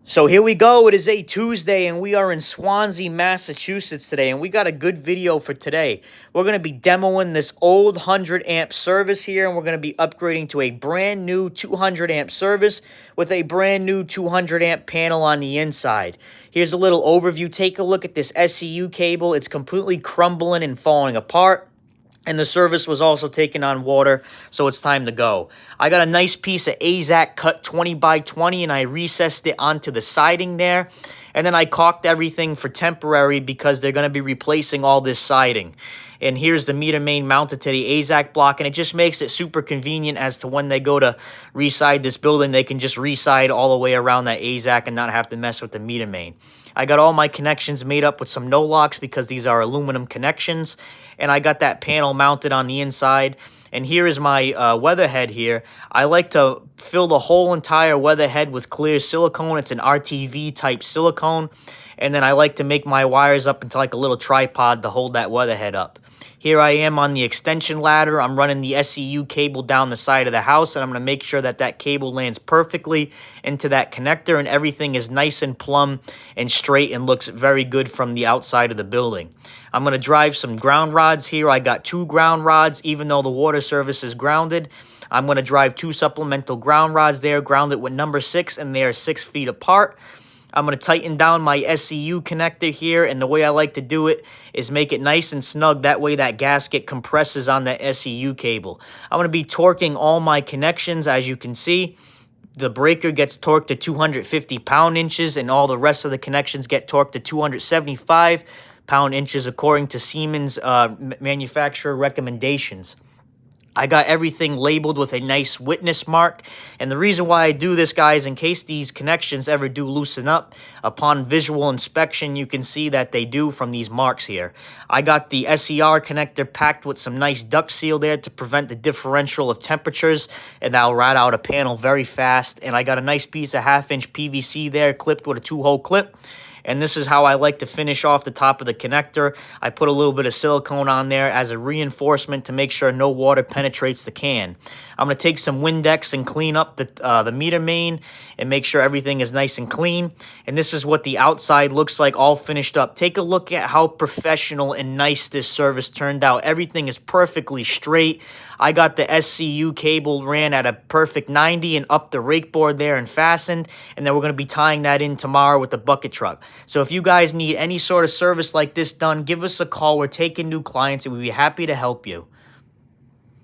So here we go. It is a Tuesday, and we are in Swansea, Massachusetts today, and we got a good video for today. We're going to be demoing this old 100 amp service here, and we're going to be upgrading to a brand new 200 amp service with a brand new 200 amp panel on the inside. Here's a little overview. Take a look at this SCU cable. It's completely crumbling and falling apart. And the service was also taking on water, so it's time to go. I got a nice piece of AZEK cut 20 by 20, and I recessed it onto the siding there. And then I caulked everything for temporary because they're going to be replacing all this siding. And here's the meter main mounted to the AZEK block, and it just makes it super convenient as to when they go to reside this building, they can just reside all the way around that AZEK and not have to mess with the meter main. I got all my connections made up with some no locks because these are aluminum connections, and I got that panel mounted on the inside. And here is my weather head here. I like to fill the whole entire weather head with clear silicone. It's an RTV type silicone. And then I like to make my wires up into like a little tripod to hold that weather head up. Here I am on the extension ladder. I'm running the SCU cable down the side of the house, and I'm going to make sure that that cable lands perfectly into that connector, and everything is nice and plumb and straight and looks very good from the outside of the building. I'm going to drive some ground rods here. I got 2 ground rods, even though the water service is grounded. I'm going to drive 2 supplemental ground rods there, grounded with number 6, and they are 6 feet apart. I'm going to tighten down my SCU connector here, and the way I like to do it is make it nice and snug. That way that gasket compresses on the SCU cable. I'm going to be torquing all my connections, as you can see. The breaker gets torqued to 250 pound-inches, and all the rest of the connections get torqued to 275 pound-inches according to Siemens manufacturer recommendations. I got everything labeled with a nice witness mark, and the reason why I do this, guys, in case these connections ever do loosen up, upon visual inspection, you can see that they do from these marks here. I got the SER connector packed with some nice duct seal there to prevent the differential of temperatures, and that'll rat out a panel very fast. And I got a nice piece of 1/2-inch PVC there clipped with a 2-hole clip. And this is how I like to finish off the top of the connector. I put a little bit of silicone on there as a reinforcement to make sure no water penetrates the can. I'm going to take some Windex and clean up the meter main and make sure everything is nice and clean. And this is what the outside looks like all finished up. Take a look at how professional and nice this service turned out. Everything is perfectly straight. I got the SCU cable ran at a perfect 90 and up the rake board there and fastened. And then we're going to be tying that in tomorrow with the bucket truck. So if you guys need any sort of service like this done, give us a call. We're taking new clients, and we'd be happy to help you.